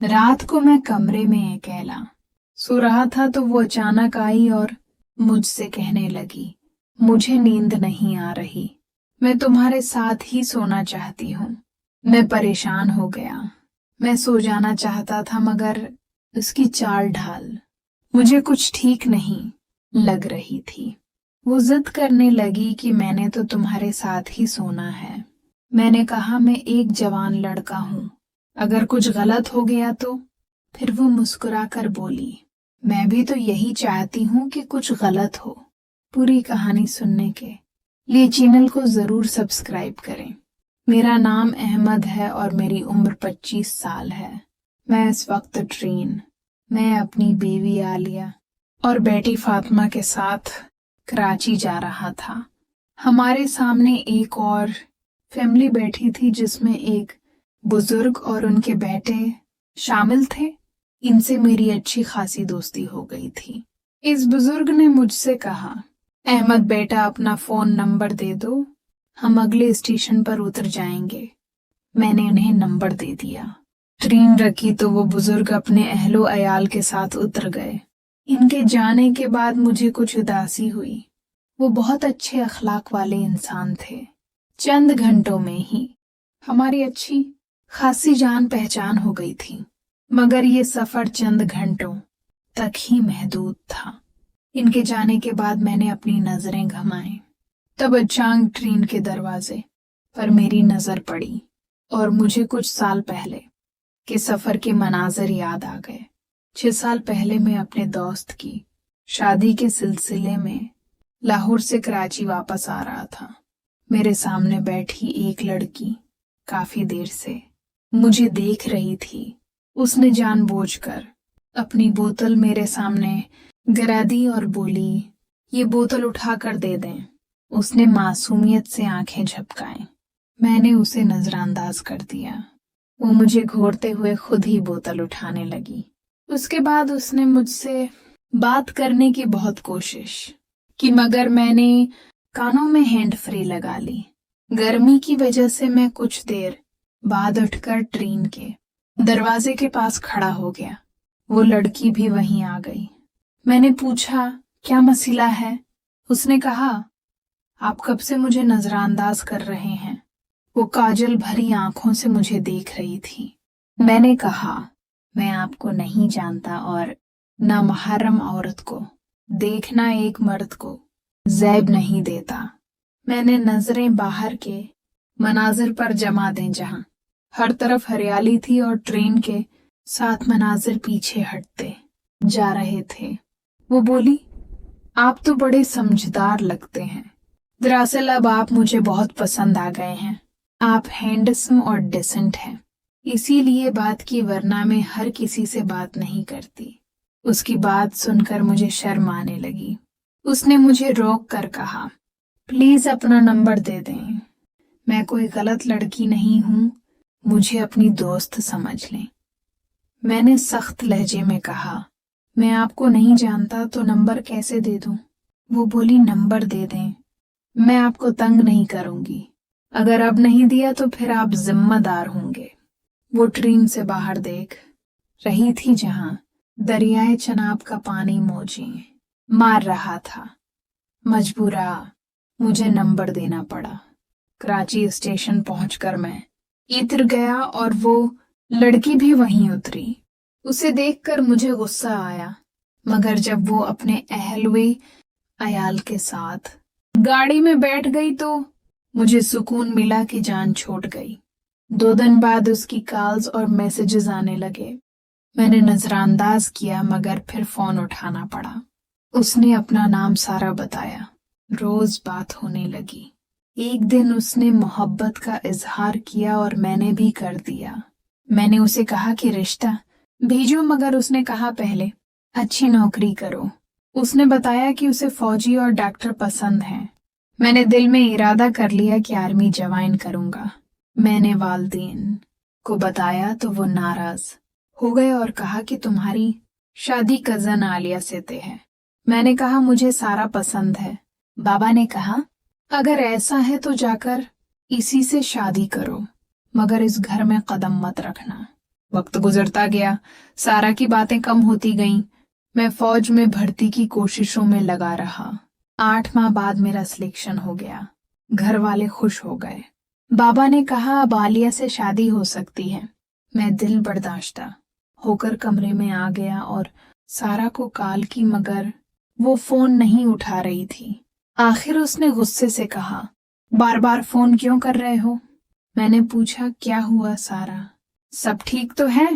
रात को मैं कमरे में अकेला सो रहा था तो वो अचानक आई और मुझसे कहने लगी, मुझे नींद नहीं आ रही, मैं तुम्हारे साथ ही सोना चाहती हूँ। मैं परेशान हो गया। मैं सो जाना चाहता था मगर उसकी चाल ढाल मुझे कुछ ठीक नहीं लग रही थी। वो जिद करने लगी कि मैंने तो तुम्हारे साथ ही सोना है। मैंने कहा मैं एक जवान लड़का हूँ, अगर कुछ गलत हो गया तो। फिर वो मुस्कुराकर बोली, मैं भी तो यही चाहती हूँ कि कुछ गलत हो। पूरी कहानी सुनने के लिए चैनल को जरूर सब्सक्राइब करें। मेरा नाम अहमद है और मेरी उम्र 25 साल है। मैं इस वक्त मैं अपनी बीवी आलिया और बेटी फातिमा के साथ कराची जा रहा था। हमारे सामने एक और फैमिली बैठी थी जिसमें एक बुजुर्ग और उनके बेटे शामिल थे। इनसे मेरी अच्छी खासी दोस्ती हो गई थी। इस बुजुर्ग ने मुझसे कहा, अहमद बेटा अपना फोन नंबर दे दो, हम अगले स्टेशन पर उतर जाएंगे। मैंने उन्हें नंबर दे दिया। ट्रेन रखी तो वो बुजुर्ग अपने अहलो अयाल के साथ उतर गए। इनके जाने के बाद मुझे कुछ उदासी हुई। वो बहुत अच्छे अखलाक वाले इंसान थे। चंद घंटों में ही हमारी अच्छी खासी जान पहचान हो गई थी, मगर ये सफर चंद घंटों तक ही महदूद था। इनके जाने के बाद मैंने अपनी नजरें घुमाई, तब अचानक ट्रेन के दरवाजे पर मेरी नजर पड़ी और मुझे कुछ साल पहले के सफर के मनाजर याद आ गए। 6 साल पहले मैं अपने दोस्त की शादी के सिलसिले में लाहौर से कराची वापस आ रहा था। मेरे सामने बैठी एक लड़की काफी देर से मुझे देख रही थी। उसने जानबूझकर अपनी बोतल मेरे सामने गिरा दी और बोली, ये बोतल उठाकर दे दें। उसने मासूमियत से आंखें झपकाई। मैंने उसे नजरअंदाज कर दिया। वो मुझे घूरते हुए खुद ही बोतल उठाने लगी। उसके बाद उसने मुझसे बात करने की बहुत कोशिश की, मगर मैंने कानों में हैंड फ्री लगा ली। गर्मी की वजह से मैं कुछ देर बाद उठकर ट्रेन के दरवाजे के पास खड़ा हो गया। वो लड़की भी वहीं आ गई। मैंने पूछा, क्या मसला है? उसने कहा, आप कब से मुझे नजरअंदाज कर रहे हैं? वो काजल भरी आंखों से मुझे देख रही थी। मैंने कहा, मैं आपको नहीं जानता और नामहरम औरत को देखना एक मर्द को ज़ैब नहीं देता। मैंने नजरें बाहर के मनाजिर पर जमा दें जहां हर तरफ हरियाली थी और ट्रेन के साथ मनाजिर पीछे हटते जा रहे थे। वो बोली, आप तो बड़े समझदार लगते हैं। दरअसल अब आप मुझे बहुत पसंद आ गए हैं। आप हैंडसम और डिसेंट हैं, इसीलिए बात की, वरना मैं हर किसी से बात नहीं करती। उसकी बात सुनकर मुझे शर्म आने लगी। उसने मुझे रोक कर कहा, प्लीज अपना नंबर दे दें। मैं कोई गलत लड़की नहीं हूं, मुझे अपनी दोस्त समझ लें। मैंने सख्त लहजे में कहा, मैं आपको नहीं जानता तो नंबर कैसे दे दूं? वो बोली, नंबर दे दें, मैं आपको तंग नहीं करूंगी। अगर अब नहीं दिया तो फिर आप जिम्मेदार होंगे। वो ट्रेन से बाहर देख रही थी जहां दरियाए चनाब का पानी मौजें मार रहा था। मजबूरा मुझे नंबर देना पड़ा। कराची स्टेशन पहुंचकर मैं इतर गया और वो लड़की भी वहीं उतरी। उसे देखकर मुझे गुस्सा आया, मगर जब वो अपने अहलवे अयाल के साथ गाड़ी में बैठ गई तो मुझे सुकून मिला कि जान छूट गई। 2 दिन बाद उसकी कॉल्स और मैसेजेस आने लगे। मैंने नजरअंदाज किया, मगर फिर फोन उठाना पड़ा। उसने अपना नाम सारा बताया। रोज बात होने लगी। एक दिन उसने मोहब्बत का इजहार किया और मैंने भी कर दिया। मैंने उसे कहा कि रिश्ता भेजो, मगर उसने कहा पहले अच्छी नौकरी करो। उसने बताया कि उसे फौजी और डॉक्टर पसंद हैं। मैंने दिल में इरादा कर लिया कि आर्मी ज्वाइन करूंगा। मैंने वालिदैन को बताया तो वो नाराज हो गए और कहा कि तुम्हारी शादी कजन आलिया से तय है। मैंने कहा, मुझे सारा पसंद है। बाबा ने कहा, अगर ऐसा है तो जाकर इसी से शादी करो, मगर इस घर में कदम मत रखना। वक्त गुजरता गया, सारा की बातें कम होती गईं। मैं फौज में भर्ती की कोशिशों में लगा रहा। 8 माह बाद मेरा सिलेक्शन हो गया। घर वाले खुश हो गए। बाबा ने कहा अब आलिया से शादी हो सकती है। मैं दिल बर्दाश्ता होकर कमरे में आ गया और सारा को कॉल की, मगर वो फोन नहीं उठा रही थी। आखिर उसने गुस्से से कहा, बार बार फोन क्यों कर रहे हो? मैंने पूछा, क्या हुआ सारा, सब ठीक तो है?